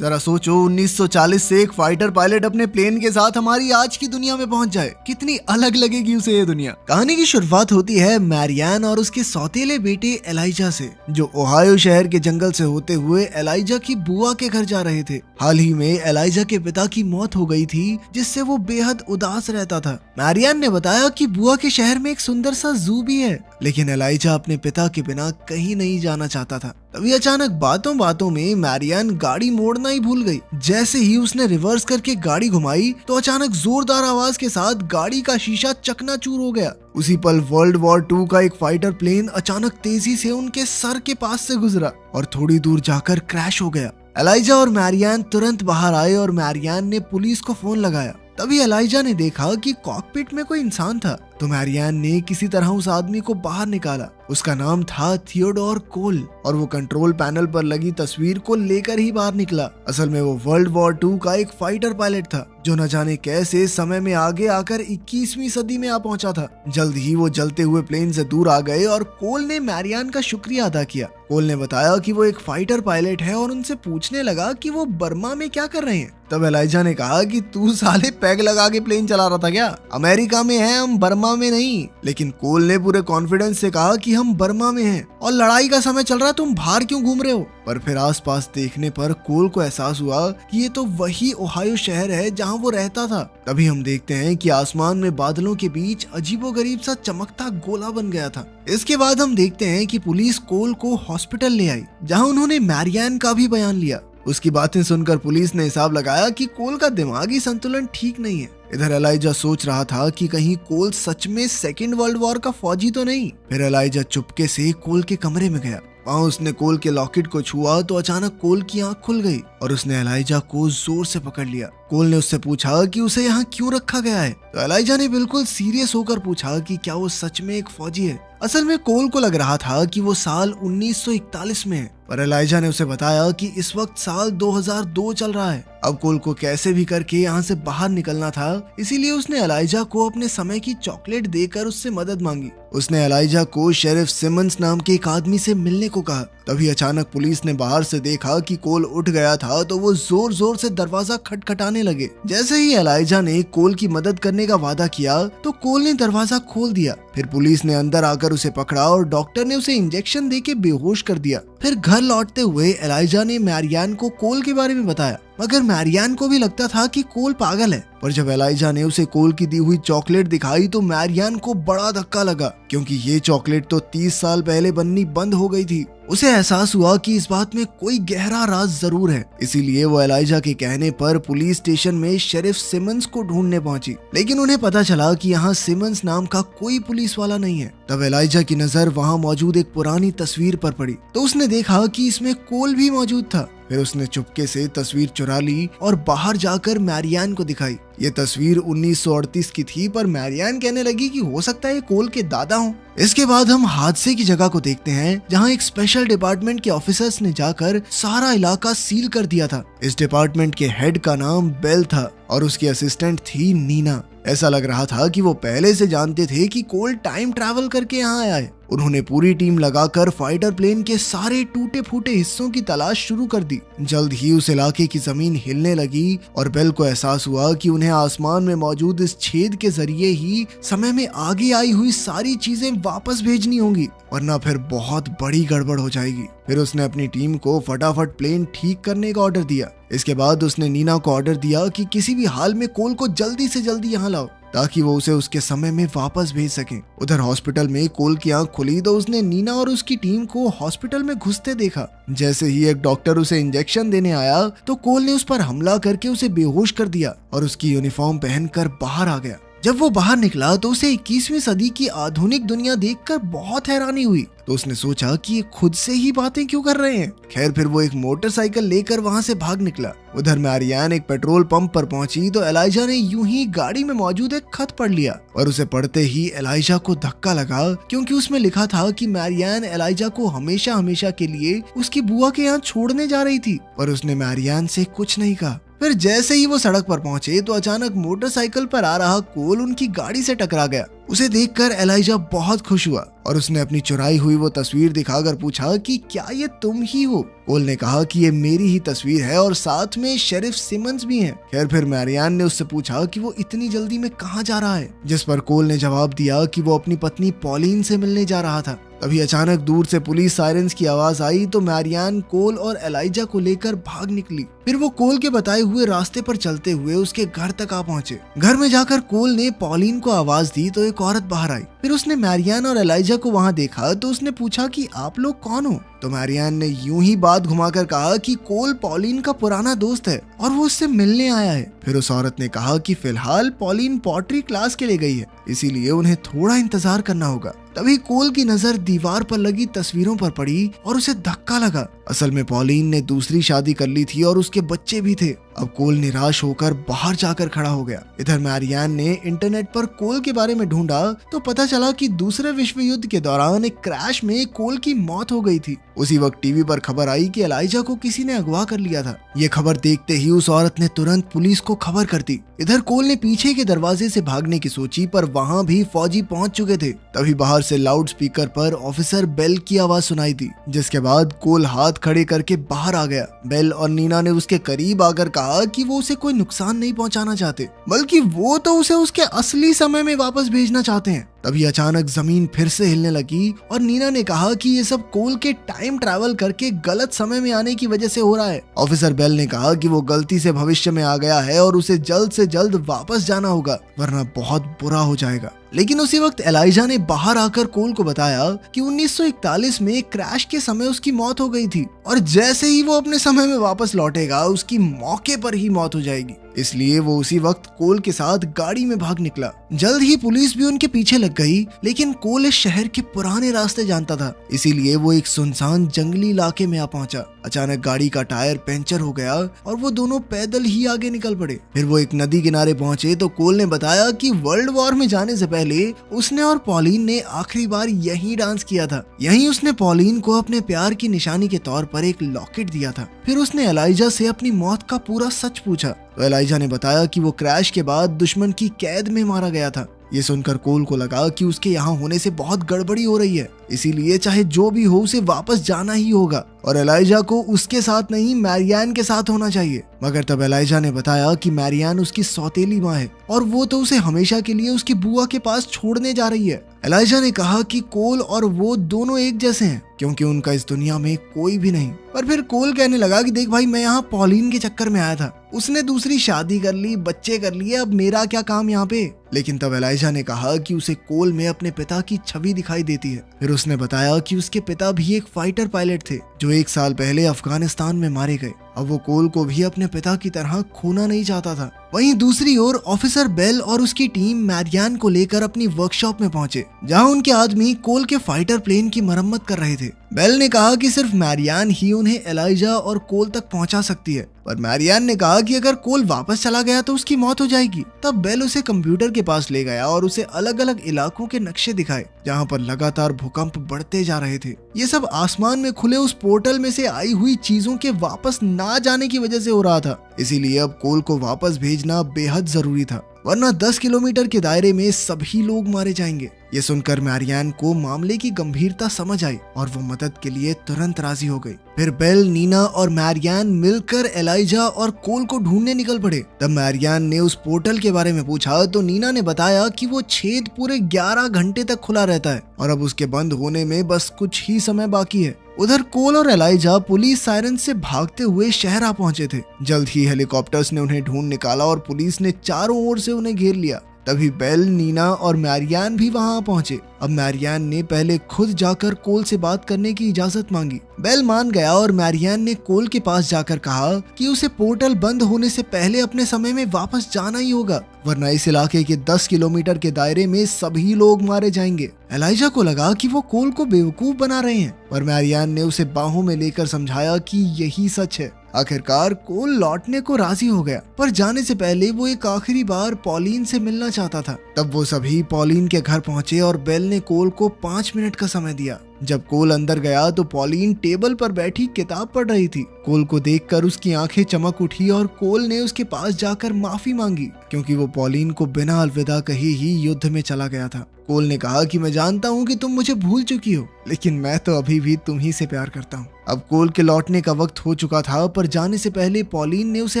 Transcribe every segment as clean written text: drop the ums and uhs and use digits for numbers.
जरा सोचो 1940 से एक फाइटर पायलट अपने प्लेन के साथ हमारी आज की दुनिया में पहुंच जाए, कितनी अलग लगेगी उसे ये दुनिया। कहानी की शुरुआत होती है मैरियान और उसके सौतेले बेटे एलाइजा से, जो ओहायो शहर के जंगल से होते हुए एलाइजा की बुआ के घर जा रहे थे। हाल ही में एलाइजा के पिता की मौत हो गई थी, जिससे वो बेहद उदास रहता था। मैरियान ने बताया कि बुआ के शहर में एक सुंदर सा जू भी है, लेकिन एलाइजा अपने पिता के बिना कहीं नहीं जाना चाहता था। तभी अचानक बातों बातों में मैरियान गाड़ी मोड़ना ही भूल गई। जैसे ही उसने रिवर्स करके गाड़ी घुमाई तो अचानक जोरदार आवाज के साथ गाड़ी का शीशा चकनाचूर हो गया। उसी पल वर्ल्ड वॉर 2 का एक फाइटर प्लेन अचानक तेजी से उनके सर के पास से गुजरा और थोड़ी दूर जाकर क्रैश हो गया। एलाइजा और मैरियान तुरंत बाहर आए और मैरियान ने पुलिस को फोन लगाया। तभी एलाइजा ने देखा कि कॉकपिट में कोई इंसान था, तो मैरियान ने किसी तरह उस आदमी को बाहर निकाला। उसका नाम था थियोडोर कोल और वो कंट्रोल पैनल पर लगी तस्वीर को लेकर ही बाहर निकला। असल में वो वर्ल्ड वॉर 2 का एक फाइटर पायलट था, जो न जाने कैसे समय में आगे आकर 21वीं सदी में आ पहुंचा था। जल्द ही वो जलते हुए प्लेन से दूर आ गए और कोल ने मैरियान का शुक्रिया अदा किया। कोल ने बताया कि वो एक फाइटर पायलट है और उनसे पूछने लगा कि वो बर्मा में क्या कर रहे हैं। तब एलाइजा ने कहा कि तू साले पैग लगा के प्लेन चला रहा था क्या? अमेरिका में है, हम बर्मा में नहीं। लेकिन कोल ने पूरे कॉन्फिडेंस से कहा कि हम बर्मा में हैं और लड़ाई का समय चल रहा है, तुम बाहर क्यों घूम रहे हो? पर फिर आसपास देखने पर कोल को एहसास हुआ कि ये तो वही ओहायो शहर है जहां वो रहता था। तभी हम देखते हैं कि आसमान में बादलों के बीच अजीबोगरीब सा चमकता गोला बन गया था। इसके बाद हम देखते हैं कि पुलिस कोल को हॉस्पिटल ले आई, जहां उन्होंने मैरियान का भी बयान लिया। उसकी बातें सुनकर पुलिस ने हिसाब लगाया कि कोल का दिमागी संतुलन ठीक नहीं है। इधर एलाइजा सोच रहा था कि कहीं कोल सच में सेकेंड वर्ल्ड वॉर का फौजी तो नहीं। फिर एलाइजा चुपके से कोल के कमरे में गया। वहाँ उसने कोल के लॉकेट को छुआ तो अचानक कोल की आंख खुल गई और उसने एलाइजा को जोर से पकड़ लिया। कोल ने उससे पूछा कि उसे यहाँ क्यों रखा गया है, तो एलाइजा ने बिल्कुल सीरियस होकर पूछा कि क्या वो सच में एक फौजी है। असल में कोल को लग रहा था कि वो साल 1941 में है, पर एलाइजा ने उसे बताया कि इस वक्त साल 2002 चल रहा है। अब कोल को कैसे भी करके यहाँ से बाहर निकलना था, इसीलिए उसने एलाइजा को अपने समय की चॉकलेट देकर उससे मदद मांगी। उसने एलाइजा को शेरिफ सिमंस नाम के एक आदमी से मिलने को कहा। तभी अचानक पुलिस ने बाहर से देखा कि कोल उठ गया था, तो वो जोर जोर से दरवाजा खटखटाने लगे। जैसे ही एलाइजा ने कोल की मदद करने का वादा किया तो कोल ने दरवाजा खोल दिया। फिर पुलिस ने अंदर आकर उसे पकड़ा और डॉक्टर ने उसे इंजेक्शन देके बेहोश कर दिया। फिर घर लौटते हुए एलाइजा ने मैरियान को कोल के बारे में बताया, मगर मैरियान को भी लगता था कि कोल पागल है। पर जब एलाइजा ने उसे कोल की दी हुई चॉकलेट दिखाई तो मैरियान को बड़ा धक्का लगा, क्योंकि ये चॉकलेट तो 30 साल पहले बननी बंद हो गई थी। उसे एहसास हुआ कि इस बात में कोई गहरा राज जरूर है। इसीलिए वो एलाइजा के कहने पर पुलिस स्टेशन में शेरिफ सिमंस को ढूंढने पहुंची, लेकिन उन्हें पता चला कि यहाँ सिमंस नाम का कोई पुलिस वाला नहीं है। तब एलाइजा की नजर वहाँ मौजूद एक पुरानी तस्वीर पर पड़ी, तो उसने देखा कि इसमें कोल भी मौजूद था। फिर उसने चुपके से तस्वीर चुरा ली और बाहर जाकर मैरियान को दिखाई। ये तस्वीर 1938 की थी, पर मैरियान कहने लगी कि हो सकता है ये कोल के दादा हों। इसके बाद हम हादसे की जगह को देखते हैं, जहां एक स्पेशल डिपार्टमेंट के ऑफिसर्स ने जाकर सारा इलाका सील कर दिया था। इस डिपार्टमेंट के हेड का नाम बेल था और उसकी असिस्टेंट थी नीना। ऐसा लग रहा था कि वो पहले से जानते थे कि कोल टाइम ट्रैवल करके यहाँ आया है। उन्होंने पूरी टीम लगाकर फाइटर प्लेन के सारे टूटे फूटे हिस्सों की तलाश शुरू कर दी। जल्द ही उस इलाके की जमीन हिलने लगी और बेल को एहसास हुआ कि उन्हें आसमान में मौजूद इस छेद के जरिए ही समय में आगे आई हुई सारी चीजें वापस भेजनी होंगी, वरना फिर बहुत बड़ी गड़बड़ हो जाएगी। फिर उसने अपनी टीम को फटाफट प्लेन ठीक करने का ऑर्डर दिया। इसके बाद उसने नीना को ऑर्डर दिया कि किसी भी हाल में कोल को जल्दी से जल्दी यहाँ लाओ, ताकि वो उसे उसके समय में वापस भेज सके। उधर हॉस्पिटल में कोल की आंख खुली तो उसने नीना और उसकी टीम को हॉस्पिटल में घुसते देखा। जैसे ही एक डॉक्टर उसे इंजेक्शन देने आया तो कोल ने उस पर हमला करके उसे बेहोश कर दिया और उसकी यूनिफॉर्म पहनकर बाहर आ गया। जब वो बाहर निकला तो उसे 21वीं सदी की आधुनिक दुनिया देखकर बहुत हैरानी हुई। तो उसने सोचा कि ये खुद से ही बातें क्यों कर रहे हैं। खैर, फिर वो एक मोटरसाइकिल लेकर वहाँ से भाग निकला। उधर मैरियान एक पेट्रोल पंप पर पहुंची तो एलाइजा ने यूं ही गाड़ी में मौजूद एक खत पढ़ लिया और उसे पढ़ते ही एलाइजा को धक्का लगा, क्योंकि उसमें लिखा था कि मैरियान एलाइजा को हमेशा हमेशा के लिए उसकी बुआ के यहाँ छोड़ने जा रही थी। पर उसने मैरियान से कुछ नहीं कहा। फिर जैसे ही वो सड़क पर पहुंचे तो अचानक मोटरसाइकिल पर आ रहा कोल उनकी गाड़ी से टकरा गया। उसे देखकर एलाइजा बहुत खुश हुआ और उसने अपनी चुराई हुई वो तस्वीर दिखाकर पूछा कि क्या ये तुम ही हो। कोल ने कहा कि ये मेरी ही तस्वीर है और साथ में शेरिफ सिमंस भी हैं। खैर फिर मैरियान ने उससे पूछा कि वो इतनी जल्दी में कहाँ जा रहा है, जिस पर कोल ने जवाब दिया कि वो अपनी पत्नी पॉलिन से मिलने जा रहा था। तभी अचानक दूर से पुलिस सायरन्स की आवाज आई तो मैरियान कोल और एलाइजा को लेकर भाग निकली। फिर वो कोल के बताए हुए रास्ते पर चलते हुए उसके घर तक आ पहुंचे। घर में जाकर कोल ने पॉलिन को आवाज दी तो एक औरत बाहर आई। फिर उसने मैरियान और एलाइजा को वहां देखा तो उसने पूछा कि आप लोग कौन हो। तो मैरियान ने यूं ही बात घुमाकर कहा कि कोल पॉलिन का पुराना दोस्त है और वो उससे मिलने आया है। फिर उस औरत ने कहा कि फिलहाल पॉलिन पॉटरी क्लास के लिए गई है, इसीलिए उन्हें थोड़ा इंतजार करना होगा। तभी कोल की नजर दीवार पर लगी तस्वीरों पर पड़ी और उसे धक्का लगा। असल में पॉलिन ने दूसरी शादी कर ली थी और उसके बच्चे भी थे। अब कोल निराश होकर बाहर जाकर खड़ा हो गया। इधर मैरियान ने इंटरनेट पर कोल के बारे में ढूंढा तो पता चला कि दूसरे विश्व युद्ध के दौरान एक क्रैश में कोल की मौत हो गई थी। उसी वक्त टीवी पर खबर आई कि एलाइजा को किसी ने अगवा कर लिया था। ये खबर देखते ही उस औरत ने तुरंत पुलिस को खबर कर दी। इधर कोल ने पीछे के दरवाजे से भागने की सोची पर वहाँ भी फौजी पहुँच चुके थे। तभी बाहर से लाउड स्पीकर पर ऑफिसर बेल की आवाज सुनाई दी, जिसके बाद कोल हाथ खड़े करके बाहर आ गया। बेल और नीना ने उसके करीब आकर कहा कि वो उसे कोई नुकसान नहीं पहुंचाना चाहते, बल्कि वो तो उसे उसके असली समय में वापस भेजना चाहते हैं। तभी अचानक जमीन फिर से हिलने लगी और नीना ने कहा कि ये सब कोल के टाइम ट्रैवल करके गलत समय में आने की वजह से हो रहा है। ऑफिसर बेल ने कहा कि वो गलती से भविष्य में आ गया है और उसे जल्द से जल्द वापस जाना होगा, वरना बहुत बुरा हो जाएगा। लेकिन उसी वक्त एलाइजा ने बाहर आकर कोल को बताया कि 1941 में क्रैश के समय उसकी मौत हो गई थी और जैसे ही वो अपने समय में वापस लौटेगा उसकी मौके पर ही मौत हो जाएगी। इसलिए वो उसी वक्त कोल के साथ गाड़ी में भाग निकला। जल्द ही पुलिस भी उनके पीछे लग गई, लेकिन कोल इस शहर के पुराने रास्ते जानता था, इसीलिए वो एक सुनसान जंगली इलाके में आ पहुंचा। अचानक गाड़ी का टायर पंचर हो गया और वो दोनों पैदल ही आगे निकल पड़े। फिर वो एक नदी किनारे पहुंचे तो कोल ने बताया कि वर्ल्ड वॉर में जाने से पहले उसने और पॉलिन ने आखिरी बार यहीं डांस किया था। यहीं उसने पॉलिन को अपने प्यार की निशानी के तौर पर एक लॉकेट दिया था। फिर उसने एलाइजा से अपनी मौत का पूरा सच पूछा तो एलाइजा ने बताया कि वो क्रैश के बाद दुश्मन की कैद में मारा गया था। ये सुनकर कोल को लगा कि उसके यहाँ होने से बहुत गड़बड़ी हो रही है, इसीलिए चाहे जो भी हो उसे वापस जाना ही होगा और एलाइजा को उसके साथ नहीं मैरियान के साथ होना चाहिए। मगर तब एलाइजा ने बताया कि मैरियान उसकी सौतेली माँ है और वो तो उसे हमेशा के लिए उसकी बुआ के पास छोड़ने जा रही है। एलाइजा ने कहा कि कोल और वो दोनों एक जैसे हैं क्योंकि उनका इस दुनिया में कोई भी नहीं। पर फिर कोल कहने लगा कि देख भाई, मैं यहाँ पॉलिन के चक्कर में आया था, उसने दूसरी शादी कर ली, बच्चे कर लिए, अब मेरा क्या काम यहाँ पे। लेकिन तब एलाइजा ने कहा कि उसे कोल में अपने पिता की छवि दिखाई देती है। फिर उसने बताया कि उसके पिता भी एक फाइटर पायलट थे जो 1 साल पहले अफगानिस्तान में मारे गए। अब वो कोल को भी अपने पिता की तरह खोना नहीं चाहता था। वहीं दूसरी ओर ऑफिसर बेल और उसकी टीम मैरियान को लेकर अपनी वर्कशॉप में पहुंचे, जहां उनके आदमी कोल के फाइटर प्लेन की मरम्मत कर रहे थे। बेल ने कहा कि सिर्फ मैरियान ही उन्हें एलाइजा और कोल तक पहुंचा सकती है, पर मैरियान ने कहा कि अगर कोल वापस चला गया तो उसकी मौत हो जाएगी। तब बेल उसे कंप्यूटर के पास ले गया और उसे अलग अलग इलाकों के नक्शे दिखाए जहां पर लगातार भूकंप बढ़ते जा रहे थे। ये सब आसमान में खुले उस पोर्टल में से आई हुई चीजों के वापस ना जाने की वजह से हो रहा था, इसीलिए अब कोल को वापस भेजना बेहद जरूरी था, वरना 10 किलोमीटर के दायरे में सभी लोग मारे जाएंगे। ये सुनकर मैरियान को मामले की गंभीरता समझ आई और वो मदद के लिए तुरंत राजी हो गई। फिर बेल, नीना और मैरियान मिलकर एलाइजा और कोल को ढूंढने निकल पड़े। तब मैरियान ने उस पोर्टल के बारे में पूछा तो नीना ने बताया कि वो छेद पूरे 11 घंटे तक खुला रहता है और अब उसके बंद होने में बस कुछ ही समय बाकी है। उधर कोल और एलाइजा पुलिस सायरन से भागते हुए शहर आ पहुंचे थे। जल्द ही हेलीकॉप्टर्स ने उन्हें ढूंढ निकाला और पुलिस ने चारों ओर से उन्हें घेर लिया। तभी बेल, नीना और मैरियान भी वहां पहुंचे। अब मैरियान ने पहले खुद जाकर कोल से बात करने की इजाजत मांगी। बेल मान गया और मैरियान ने कोल के पास जाकर कहा कि उसे पोर्टल बंद होने से पहले अपने समय में वापस जाना ही होगा, वरना इस इलाके के 10 किलोमीटर के दायरे में सभी लोग मारे जाएंगे। एलाइजा को लगा कि वो कोल को बेवकूफ बना रहे हैं, पर मैरियान ने उसे बाहों में लेकर समझाया कि यही सच है। आखिरकार कोल लौटने को राजी हो गया, पर जाने से पहले वो एक आखिरी बार पॉलिन से मिलना चाहता था। तब वो सभी पॉलिन के घर पहुंचे और बेल ने कोल को 5 मिनट का समय दिया। जब कोल अंदर गया तो पॉलिन टेबल पर बैठी किताब पढ़ रही थी। कोल को देखकर उसकी आंखें चमक उठी और कोल ने उसके पास जाकर माफी मांगी, क्योंकि वो पॉलिन को बिना अलविदा कहे ही युद्ध में चला गया था। कोल ने कहा कि मैं जानता हूँ कि तुम मुझे भूल चुकी हो, लेकिन मैं तो अभी भी तुम ही से प्यार करता हूँ। अब कोल के लौटने का वक्त हो चुका था, पर जाने से पहले पॉलिन ने उसे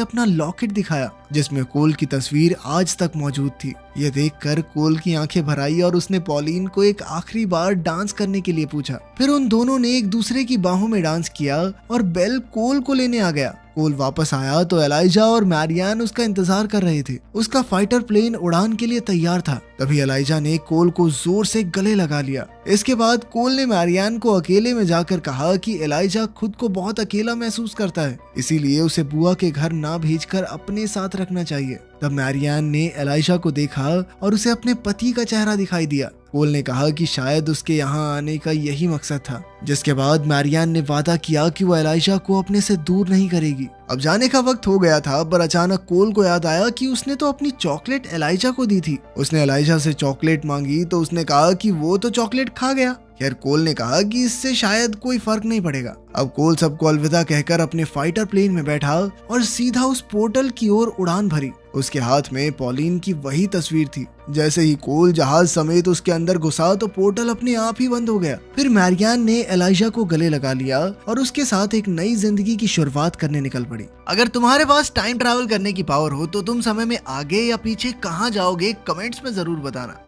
अपना लॉकेट दिखाया, जिसमें कोल की तस्वीर आज तक मौजूद थी। ये देखकर कोल की आंखें भर आई और उसने पॉलिन को एक आखिरी बार डांस करने के लिए पूछा। फिर उन दोनों ने एक दूसरे की बाहों में डांस किया और बेल कोल को लेने आ गया। कोल वापस आया तो एलाइजा और मैरियान उसका इंतजार कर रहे थे। उसका फाइटर प्लेन उड़ान के लिए तैयार था। तभी एलाइजा ने कोल को जोर से गले लगा लिया। इसके बाद कोल ने मैरियान को अकेले में जाकर कहा कि एलाइजा खुद को बहुत अकेला महसूस करता है, इसीलिए उसे बुआ के घर ना भेजकर अपने साथ रखना चाहिए। तब मैरियान ने एलाइजा को देखा और उसे अपने पति का चेहरा दिखाई दिया। कोल ने कहा कि शायद उसके यहाँ आने का यही मकसद था, जिसके बाद मैरियान ने वादा किया कि वो एलाइजा को अपने से दूर नहीं करेगी। अब जाने का वक्त हो गया था, पर अचानक कोल को याद आया कि उसने तो अपनी चॉकलेट एलाइजा को दी थी। उसने एलाइजा से चॉकलेट मांगी तो उसने कहा कि वो तो चॉकलेट खा गया। खैर, कोल ने कहा कि इससे शायद कोई फर्क नहीं पड़ेगा। अब कोल सबको अलविदा कहकर अपने फाइटर प्लेन में बैठा और सीधा उस पोर्टल की ओर उड़ान भरी। उसके हाथ में पॉलिन की वही तस्वीर थी। जैसे ही कोल जहाज समेत उसके अंदर घुसा तो पोर्टल अपने आप ही बंद हो गया। फिर मैरियान ने एलाइजा को गले लगा लिया और उसके साथ एक नई जिंदगी की शुरुआत करने निकल पड़ी। अगर तुम्हारे पास टाइम ट्रैवल करने की पावर हो तो तुम समय में आगे या पीछे कहाँ जाओगे, कमेंट्स में जरूर बताना।